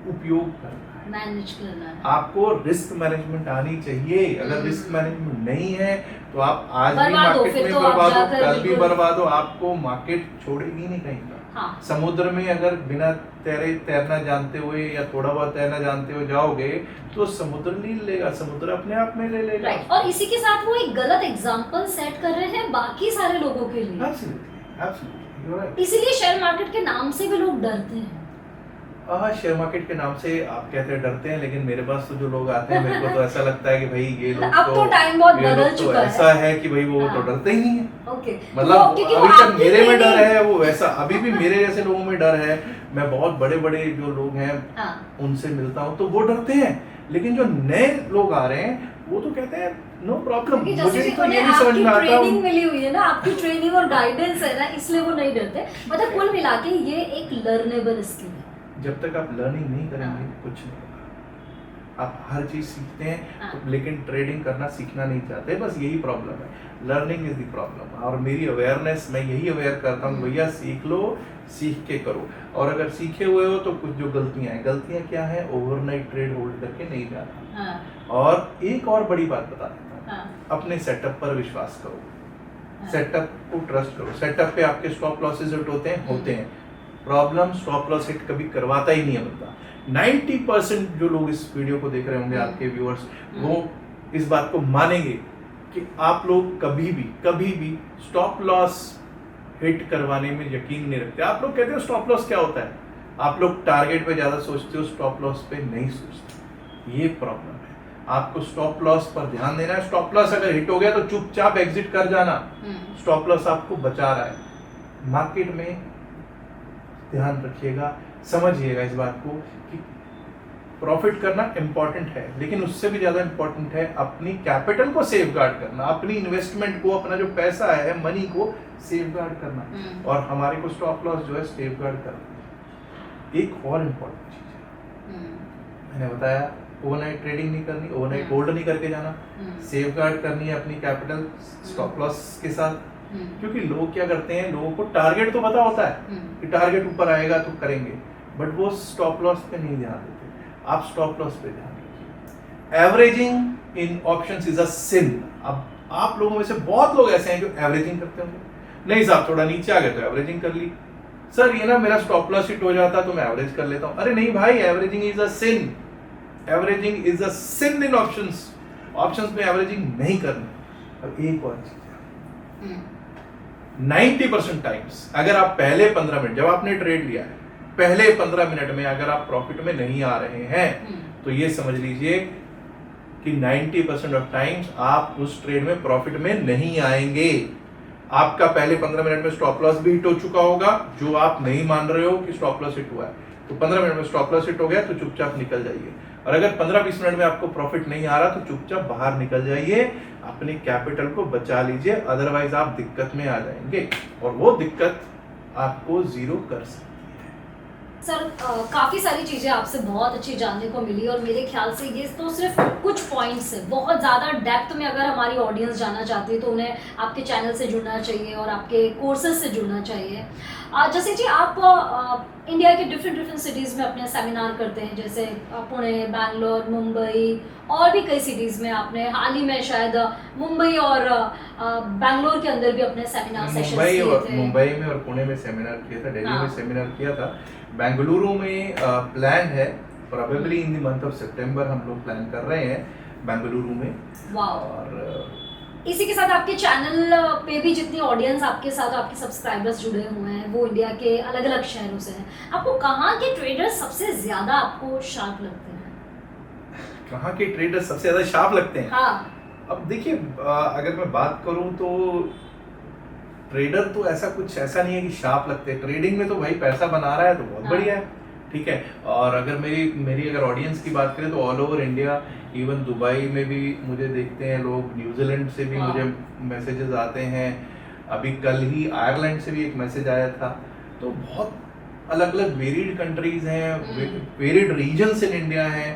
उपयोग करना है, मैनेज करना है। आपको रिस्क मैनेजमेंट आनी चाहिए। अगर रिस्क मैनेजमेंट नहीं है तो आप आज भी मार्केट में बर्बाद हो, कल भी बर्बाद हो, आपको मार्केट छोड़ेगी नहीं कहीं पर। हाँ। समुद्र में अगर बिना तैरना जानते हुए या थोड़ा बहुत तैरना जानते हुए जाओगे तो समुद्र नहीं लेगा, समुद्र अपने आप में ले लेगा। और इसी के साथ वो एक गलत एग्जांपल सेट कर रहे हैं बाकी सारे लोगों के लिए। Absolutely. इसीलिए शेयर मार्केट के नाम से भी लोग डरते हैं। शेयर मार्केट के नाम से आप कहते हैं डरते हैं, लेकिन मेरे पास तो जो लोग आते हैं मेरे को तो ऐसा लगता है कि भाई ये लोग अब तो टाइम बहुत बदल चुका है, ऐसा है कि भाई वो तो डरते ही नहीं है। ओके, मतलब अभी तक मेरे में डर है वो वैसा, अभी भी मेरे जैसे लोगों में डर है। मैं बहुत बड़े बड़े जो लोग हैं उनसे मिलता हूँ तो वो डरते हैं, लेकिन जो नए लोग आ रहे हैं वो तो कहते हैं नो प्रॉब्लम। मुझे तो ये नहीं समझ में आता, ट्रेनिंग मिली हुई है ना, आपकी ट्रेनिंग और गाइडेंस है ना, इसलिए वो नहीं डरते। मतलब कुल मिला के ये एक लर्नेबल स्किल है। जब तक आप लर्निंग नहीं करेंगे कुछ नहीं होगा। आप हर चीज सीखते हैं तो, लेकिन ट्रेडिंग करना सीखना नहीं चाहते, बस यही प्रॉब्लम है। Learning is the problem. और मेरी अवेयरनेस, मैं यही अवेयर करता हूँ भैया सीख लो, सीख के करो। और अगर सीखे हुए हो तो कुछ जो गलतियां क्या है, ओवरनाइट ट्रेड होल्ड करके नहीं जाना। और एक और बड़ी बात बता देता हूँ, अपने सेटअप पर विश्वास करो, सेटअप को ट्रस्ट करो। सेटअप पे आपके स्टॉप लॉसेस हिट होते हैं। प्रॉब्लम स्टॉप लॉस हिट कभी करवाता ही नहीं है बंदा। 90% जो लोग इस वीडियो को देख रहे होंगे, आपके व्यूअर्स, वो इस बात को मानेंगे कि आप लोग कभी भी स्टॉप लॉस हिट करवाने में यकीन नहीं रखते। आप लोग कहते हो स्टॉप लॉस क्या होता है, आप लोग टारगेट पे ज्यादा सोचते हो, स्टॉप लॉस पे नहीं सोचते। ये प्रॉब्लम है। आपको स्टॉप लॉस पर ध्यान देना है। स्टॉप लॉस अगर हिट हो गया तो चुपचाप एग्जिट कर जाना। स्टॉप लॉस आपको बचा रहा है। मार्केट में ध्यान रखिएगा, समझिएगा इस बात को कि प्रॉफिट करना इंपॉर्टेंट है, लेकिन उससे भी ज्यादा इंपॉर्टेंट है अपनी कैपिटल को सेफगार्ड करना, अपनी इन्वेस्टमेंट को, अपना जो पैसा है, मनी को सेफगार्ड करना। और हमारे को स्टॉप लॉस जो है सेफगार्ड करना। एक और इम्पोर्टेंट चीज है, मैंने बताया ओवरनाइट ट्रेडिंग नहीं करनी, ओवरनाइट होल्ड नहीं करके जाना, सेफगार्ड करनी है अपनी कैपिटल स्टॉप लॉस के साथ। क्योंकि लोग क्या करते हैं, लोगों को टारगेट तो पता होता है कि टारगेट ऊपर आएगा तो करेंगे, बट वो स्टॉप लॉस पे नहीं ध्यान देते। आप स्टॉप लॉस पे ध्यान रखिए। Averaging in options is a sin. अब आप लोगों में से बहुत लोग ऐसे हैं जो एवरेजिंग करते होंगे, नहीं साहब थोड़ा नीचे आ गए तो एवरेजिंग कर ली, सर ये ना मेरा स्टॉप लॉस हिट हो जाता तो मैं एवरेज कर लेता हूं। अरे नहीं भाई, averaging is a sin. Averaging is a sin in options. Options में एवरेजिंग नहीं करनी। अब एक और चीज है, 90% टाइम्स अगर आप पहले 15 मिनट, जब आपने ट्रेड लिया है, पहले 15 मिनट में अगर आप प्रॉफिट में नहीं आ रहे हैं तो ये समझ लीजिए कि 90% ऑफ टाइम्स आप उस ट्रेड में प्रॉफिट में नहीं आएंगे। आपका पहले 15 मिनट में स्टॉप लॉस भी हिट हो चुका होगा, जो आप नहीं मान रहे हो कि स्टॉप लॉस हिट हुआ है। तो 15 मिनट में स्टॉप लॉस हिट हो गया तो चुपचाप निकल जाइए। और अगर 15-20 मिनट में आपको प्रॉफिट नहीं आ रहा तो चुपचाप बाहर निकल जाइए, अपने कैपिटल को बचा लीजिए, अदरवाइज आप दिक्कत में आ जाएंगे और वो दिक्कत आपको जीरो कर सकती है। सर काफ़ी सारी चीज़ें आपसे बहुत अच्छी जानने को मिली और मेरे ख्याल से ये तो सिर्फ कुछ पॉइंट्स है, बहुत ज़्यादा डेप्थ में अगर हमारी ऑडियंस जानना चाहती है तो उन्हें आपके चैनल से जुड़ना चाहिए और आपके कोर्सेज से जुड़ना चाहिए। जैसे जी आप इंडिया के डिफरेंट सिटीज़ में अपने सेमिनार करते हैं, जैसे पुणे, बैंगलोर, मुंबई और भी कई सिटीज़ में आपने हाल ही में शायद मुंबई और बैंगलोर के अंदर भी अपने सेमिनार सेशंस किए थे। मुंबई में और पुणे में सेमिनार किया था, दिल्ली में सेमिनार किया था, बेंगलुरु में प्लान है probably in the month of September हम लोग प्लान कर रहे हैं बेंगलुरु में। और इसी के साथ आपके चैनल पे भी जितनी ऑडियंस आपके साथ आपके सब्सक्राइबर्स जुड़े हुए हैं वो इंडिया के अलग अलग शहरों से हैं। आपको कहाँ के ट्रेडर्स सबसे ज्यादा आपको शार्प लगते हैं? कहाँ के ट्रेडर्स सबसे ज्यादा शार्प लगते हैं? हाँ। अब देखिए, अगर मैं बात करूं तो ट्रेडर तो ऐसा नहीं है कि शार्प लगते हैं। ट्रेडिंग में तो भाई पैसा बना रहा है तो बहुत बढ़िया है, ठीक है। और अगर मेरी अगर ऑडियंस की बात करें तो all over India, even Dubai में भी मुझे देखते हैं लोग, न्यूजीलैंड से भी मुझे मैसेजेस आते हैं, अभी कल ही आयरलैंड से भी एक मैसेज आया था। तो बहुत अलग अलग वेरिड कंट्रीज हैं, वेरिड रीजन्स इन इंडिया हैं।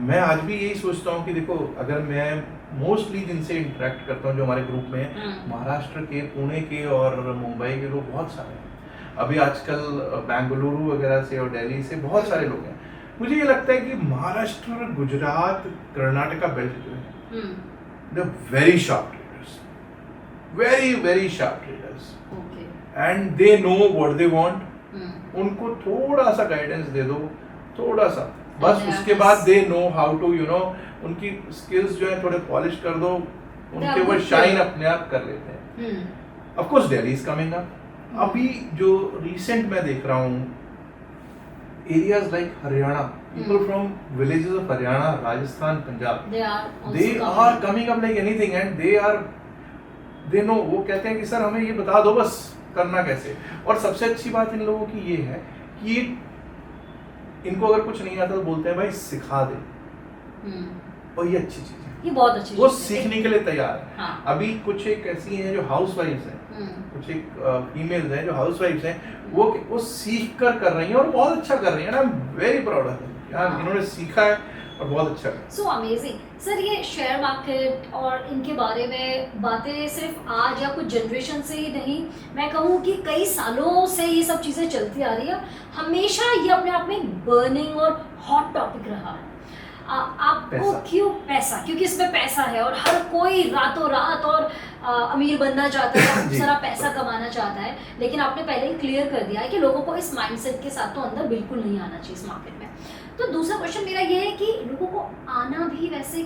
मैं आज भी यही सोचता हूँ कि देखो, अगर मैं मोस्टली जिनसे इंटरेक्ट करता हूँ जो हमारे ग्रुप में हैं, महाराष्ट्र के, पुणे के और मुंबई के लोग बहुत सारे हैं। अभी आजकल बेंगलुरु वगैरह से और दिल्ली से बहुत सारे लोग हैं। मुझे ये लगता है कि महाराष्ट्र, गुजरात, कर्नाटका बेल्ट जो है, they very sharp traders, very very sharp traders, and they know what they want. उनको थोड़ा सा गाइडेंस दे दो, थोड़ा सा बस, उसके बाद दे नो हाउ टू उनकी स्किल्स जो है थोड़े पॉलिश कर दो, उनके वो शाइन अपने आप कर लेते हैं। Of course Delhi is coming up. अभी जो रिसेंट मैं देख रहा हूँ, areas like Haryana, people from villages of Haryana, Rajasthan, Punjab, they are coming up like anything, and they know, वो कहते हैं कि सर हमें ये बता दो बस करना कैसे। और सबसे अच्छी बात इन लोगों की ये है कि इनको अगर कुछ नहीं आता तो बोलते हैं भाई सिखा दे, और ये अच्छी चीज है, ये बहुत अच्छी वो सीखने के लिए तैयार है। हाँ। अभी कुछ एक ऐसी हैं जो हाउस वाइफ्स हैं, कुछ एक फीमेल्स हैं जो हाउस वाइफ्स हैं, वो सीख कर रही हैं और बहुत अच्छा कर रही हैं। I am very proud of them यार, इन्होंने सीखा है और बहुत अच्छा है। So amazing sir. ये शेयर मार्केट और इनके बारे में बातें सिर्फ आज या कुछ जनरेशन से ही नहीं, मैं कहूँ कि कई सालों से ये सब चीज़ें चलती आ रही है। हमेशा ये अपने आप में बर्निंग और हॉट टॉपिक रहा है। आपको क्यों? पैसा, क्योंकि इसमें पैसा है और हर कोई रातों रात और अमीर बनना चाहता है, बहुत सारा पैसा कमाना चाहता है। लेकिन आपने पहले ही क्लियर कर दिया है कि लोगों को इस माइंडसेट के साथ तो अंदर बिल्कुल नहीं आना चाहिए इस मार्केट में। तो दूसरा क्वेश्चन मेरा ये है कि लोगों को आना भी वैसे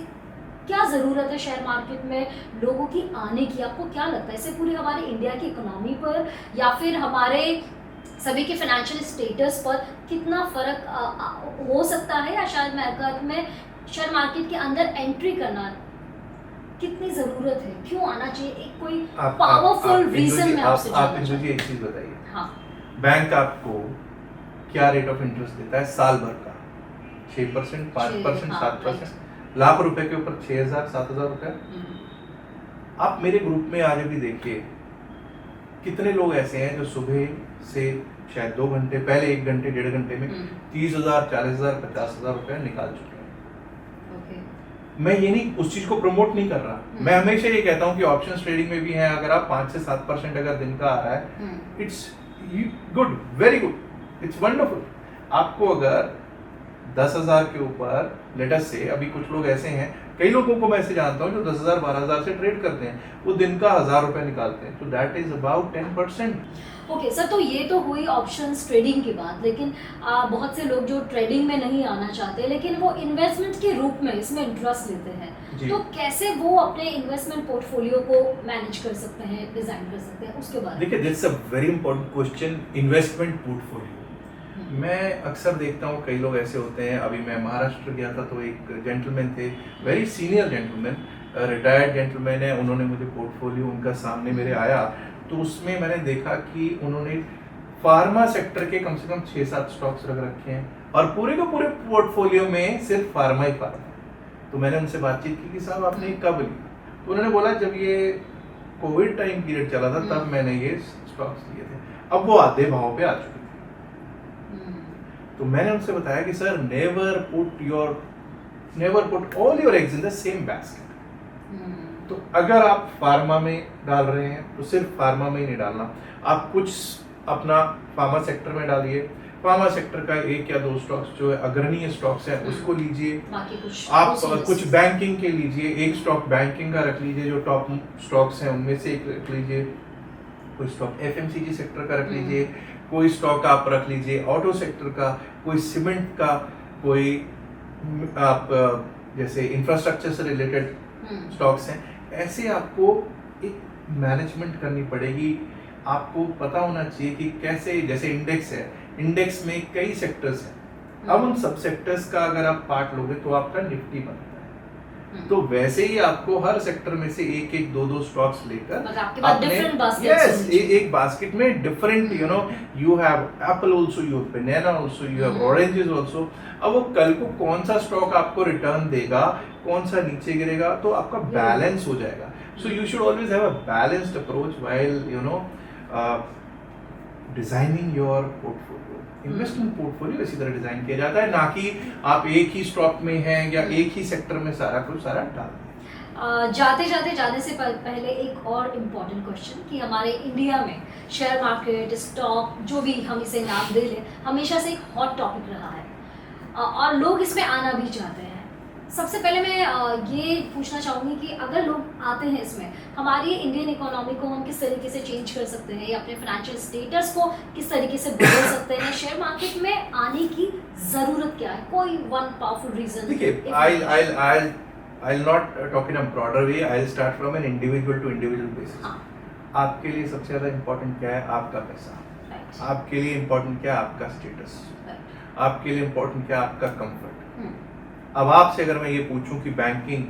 क्या ज़रूरत है शेयर मार्केट में, लोगों की आने की? आपको क्या लगता है इससे पूरी हमारी इंडिया की इकोनॉमी पर या फिर हमारे सभी के फाइनेंशियल स्टेटस पर कितना फ़र्क हो सकता है, या शायद मार्केट में शेयर मार्केट के अंदर एंट्री करना कितनी ज़रूरत है, क्यों आना चाहिए? एक कोई पावरफुल रीज़न में आपसे आप मुझे एक चीज़ बताइए। हाँ। बैंक आपको क्या रेट ऑफ इंटरेस्ट देता है साल भर का? 6%, 5%, 7%। लाख रुपए के ऊपर 6,000, 7,000 रुपए। आप मेरे ग्रुप में आज भी देखिए कितने लोग ऐसे हैं जो सुबह से शायद 2 घंटे पहले, 1 घंटे, 1.5 घंटे में 30,000, 40,000, 50,000 रुपए निकाल चुके हैं। मैं ये नहीं उस चीज को प्रमोट नहीं कर रहा, मैं हमेशा ये कहता हूँ कि ऑप्शंस ट्रेडिंग में भी है, अगर आप 5 से 7% अगर दिन का आ रहा है, it's good, very good, it's wonderful. आपको अगर 10,000 के ऊपर लेट अस से, अभी कुछ लोग ऐसे हैं, कई लोगों को मैं ऐसे जानता हूँ जो 10,000 12,000 से ट्रेड करते हैं, वो दिन का 1,000 रुपए निकालते हैं, तो that is about 10%। Okay sir, तो ये तो हुई ऑप्शंस ट्रेडिंग की बात, लेकिन बहुत से लोग जो ट्रेडिंग में नहीं आना चाहते लेकिन वो इन्वेस्टमेंट के रूप में इसमें इंटरेस्ट लेते हैं, तो कैसे वो अपने इन्वेस्टमेंट पोर्टफोलियो को मैनेज कर सकते हैं, डिजाइन कर सकते हैं, उसके बारे में देखिए, this a very important question, investment portfolio. मैं अक्सर देखता हूँ कई लोग ऐसे होते हैं, अभी मैं महाराष्ट्र गया था तो एक जेंटलमैन थे, very senior gentleman, retired gentleman है, उन्होंने मुझे पोर्टफोलियो उनका सामने मेरे आया, तो उसमें मैंने देखा कि उन्होंने फार्मा सेक्टर के कम से कम 6-7 स्टॉक्स रख रखे हैं और पूरे के पूरे पोर्टफोलियो में सिर्फ फार्मा ही फार्मा। तो मैंने उनसे बातचीत की कि साहब आपने कब लिया, तो उन्होंने बोला जब ये कोविड टाइम पीरियड चला था तब मैंने ये स्टॉक्स लिए थे, अब वो आधे भाव पे आ चुके थे। तो मैंने उनसे बताया कि sir never put all your eggs in the same basket. तो अगर आप फार्मा में डाल रहे हैं तो सिर्फ फार्मा में ही नहीं डालना, आप कुछ अपना फार्मा सेक्टर में डालिए, फार्मा सेक्टर का 1 या 2 स्टॉक्स जो है अग्रणीय स्टॉक्स है उसको लीजिए, आप कुछ बैंकिंग के लीजिए, एक स्टॉक बैंकिंग का रख लीजिए, जो टॉप स्टॉक्स हैं उनमें से एक रख लीजिए, कोई स्टॉक एफएमसीजी सेक्टर का रख लीजिए, कोई स्टॉक आप रख लीजिए ऑटो सेक्टर का, कोई सीमेंट का, कोई आप जैसे इंफ्रास्ट्रक्चर से रिलेटेड स्टॉक्स हैं। ऐसे आपको एक मैनेजमेंट करनी पड़ेगी, आपको पता होना चाहिए कि कैसे, जैसे इंडेक्स है, इंडेक्स में कई सेक्टर्स हैं, अब उन सब सेक्टर्स का अगर आप पार्ट लोगे तो आपका निफ्टी बनता है, तो वैसे ही आपको हर सेक्टर में से 1-1 2-2 स्टॉक्स लेकर एक बास्केट में different, you know, you have Apple also, you have banana also, you have oranges also. अब वो कल को कौन सा स्टॉक आपको रिटर्न देगा, कौन सा नीचे गिरेगा, तो आपका बैलेंस हो जाएगा। So you should always have a balanced approach while you know designing your portfolio. Investment portfolio इसी तरह डिजाइन किया जाता है, ना कि आप एक ही स्टॉक में हैं या एक ही सेक्टर में सारा डाल दें। जाने से पहले एक और इम्पोर्टेंट क्वेश्चन कि हमारे इंडिया में शेयर मार्केट, स्टॉक, जो भी हम इसे नाम दे लें, हमेशा से एक हॉट टॉपिक रहा है और लोग इसमें आना भी चाहते हैं। सबसे पहले मैं ये पूछना चाहूँगी कि अगर लोग आते हैं इसमें, हमारी इंडियन इकोनॉमी को हम किस तरीके से चेंज कर सकते हैं या अपने फाइनेंशियल स्टेटस को किस तरीके से बदल सकते हैं, शेयर मार्केट में आने की ज़रूरत क्या है, कोई वन पावरफुल रीजन? देखिए, I'll not talk in a broader way, I'll start from an individual to individual basis। आपके लिए सबसे ज़्यादा इम्पोर्टेंट क्या है? आपका पैसा। आपके लिए इम्पोर्टेंट क्या है? आपका स्टेटस। आपके लिए इम्पोर्टेंट क्या है? आपका कंफर्ट। अब आपसे अगर मैं ये पूछूं कि बैंकिंग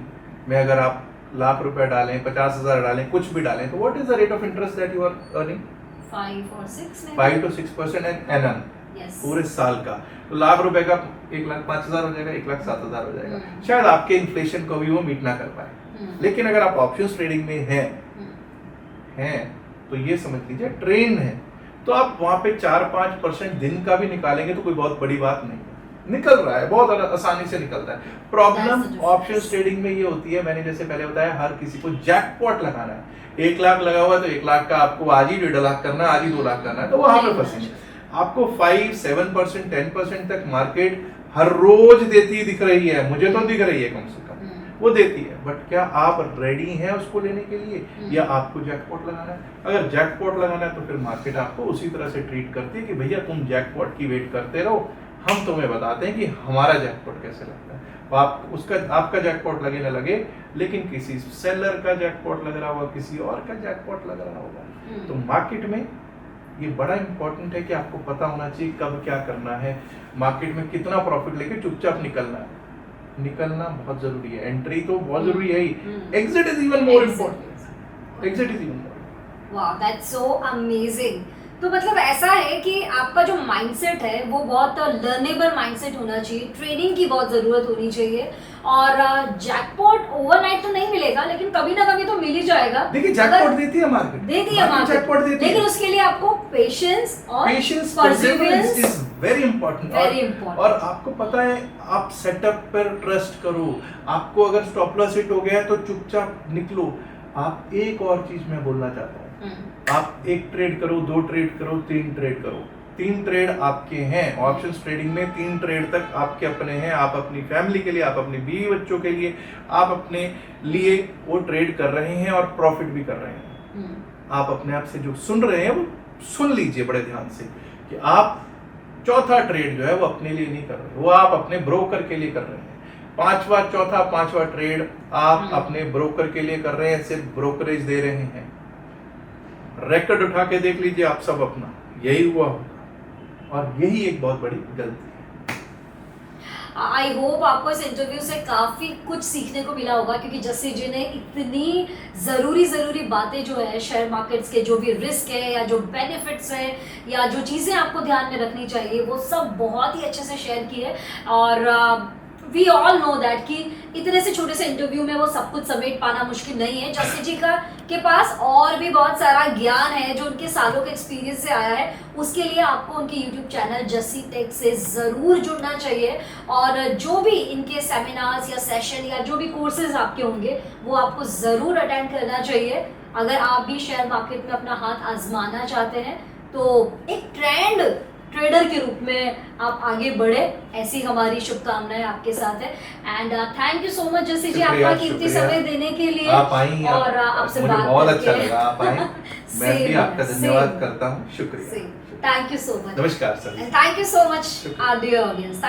में अगर आप लाख रुपए डालें, 50,000 डालें, कुछ भी डालें, तो what is the rate of interest that you are earning? 5 to 6% annum पूरे साल का। तो लाख रुपए का 1,05,000 हो जाएगा, 1,07,000 हो जाएगा। शायद आपके इन्फ्लेशन को भी वो मीट ना कर पाए, लेकिन अगर आप ऑप्शंस ट्रेडिंग में हैं तो ये समझ लीजिए ट्रेन है, तो आप वहां पे 4-5% दिन का भी निकालेंगे तो कोई बहुत बड़ी बात नहीं है, निकल रहा है, बहुत आसानी से निकलता है। प्रॉब्लम ऑप्शंस ट्रेडिंग में ये होती है, मैंने जैसे पहले बताया, हर किसी को जैकपॉट लगाना है। 1 लाख लगा हुआ है तो 1 लाख का आपको आज ही 1.5 लाख करना है, आज ही 2 लाख करना है, तो वहां पे फंसेंगे। आपको 5-7% 10% तक मार्केट हर रोज देती दिख रही है, मुझे तो दिख रही है कम से कम, वो देती है, बट क्या आप रेडी हैं उसको लेने के लिए, या आपको जैकपॉट लगाना है? अगर जैकपॉट लगाना है तो फिर मार्केट आपको उसी तरह से ट्रीट करती है कि भैया तुम जैकपॉट की वेट करते रहो, हम तुम्हें बताते हैं कि हमारा जैकपॉट कैसे लगता है। आपका जैकपॉट लगे ना लगे, लेकिन किसी सेलर का जैकपॉट लग रहा होगा, किसी और का जैकपॉट लग रहा होगा। तो मार्केट में ये बड़ा इंपॉर्टेंट है कि आपको पता होना चाहिए कब क्या करना है, मार्केट में कितना प्रॉफिट लेके चुपचाप निकलना है। निकलना बहुत जरूरी है, एंट्री तो बहुत जरूरी है ही, exit is even more important. Exit is even more. Wow, that's so amazing. तो मतलब ऐसा है कि आपका जो माइंडसेट है वो बहुत लर्नेबल माइंडसेट होना चाहिए, ट्रेनिंग की बहुत ज़रूरत होनी चाहिए। और जैकपॉट ओवरनाइट तो नहीं मिलेगा, लेकिन कभी ना कभी तो मिल ही जाएगा। देखिए जैकपॉट देती है मार्केट, देती है मार्केट, जैकपॉट देती है, लेकिन उसके लिए आपको पेशेंस और perseverance is very important. Very important. और आपको पता है, आप सेटअप पर ट्रस्ट करो। आपको अगर स्टॉप लॉस हिट हो गया है तो चुपचाप निकलो। आप एक और चीज मैं बोलना चाहता हूँ, आप 1 ट्रेड करो, 2 ट्रेड करो, 3 ट्रेड करो। 3 ट्रेड आपके हैं ऑप्शंस ट्रेडिंग में, 3 ट्रेड तक आपके अपने हैं। आप अपनी फैमिली के लिए, आप अपनी बीवी बच्चों के लिए, आप अपने लिए वो ट्रेड कर रहे हैं और प्रॉफिट भी कर रहे हैं। आप अपने आप से जो सुन रहे हैं वो सुन लीजिए बड़े ध्यान से कि आप चौथा ट्रेड जो है वो अपने लिए नहीं कर रहे, वो आप अपने ब्रोकर के लिए कर रहे हैं। पांचवा ट्रेड आप अपने ब्रोकर के लिए कर रहे हैं, सिर्फ ब्रोकरेज दे रहे हैं। रिकॉर्ड उठा के देख लीजिए आप सब अपना, यही हुआ होगा। और यही एक बहुत बड़ी गलती है। आई होप आपको इस इंटरव्यू से काफ़ी कुछ सीखने को मिला होगा, क्योंकि जस्सी जी ने इतनी ज़रूरी बातें जो है शेयर मार्केट्स के, जो भी रिस्क है या जो बेनिफिट्स है या जो चीज़ें आपको ध्यान में रखनी चाहिए, वो सब बहुत ही अच्छे से शेयर की है। और वी ऑल नो दैट कि इतने से छोटे से इंटरव्यू में वो सब कुछ समेट पाना मुश्किल नहीं है। जस्सी जी के पास और भी बहुत सारा ज्ञान है जो उनके सालों के एक्सपीरियंस से आया है। उसके लिए आपको उनके यूट्यूब चैनल जस्सी टेक से ज़रूर जुड़ना चाहिए, और जो भी इनके सेमिनार्स या सेशन या जो भी कोर्सेज आपके होंगे वो आपको ज़रूर अटेंड करना चाहिए। अगर आप भी शेयर मार्केट में अपना हाथ आजमाना चाहते हैं तो एक ट्रेडर के रूप में आप आगे बढ़े, ऐसी हमारी शुभकामनाएं आपके साथ है। And thank you so much Jassi ji, आपका कीमती समय देने के लिए। आप आई और आपसे मुझे बात बहुत करके अच्छा लगा, आप आई। मैं भी आपका धन्यवाद करता हूँ। शुक्रिया, थैंक यू सो मच। नमस्कार sir. Thank you so much our dear audience.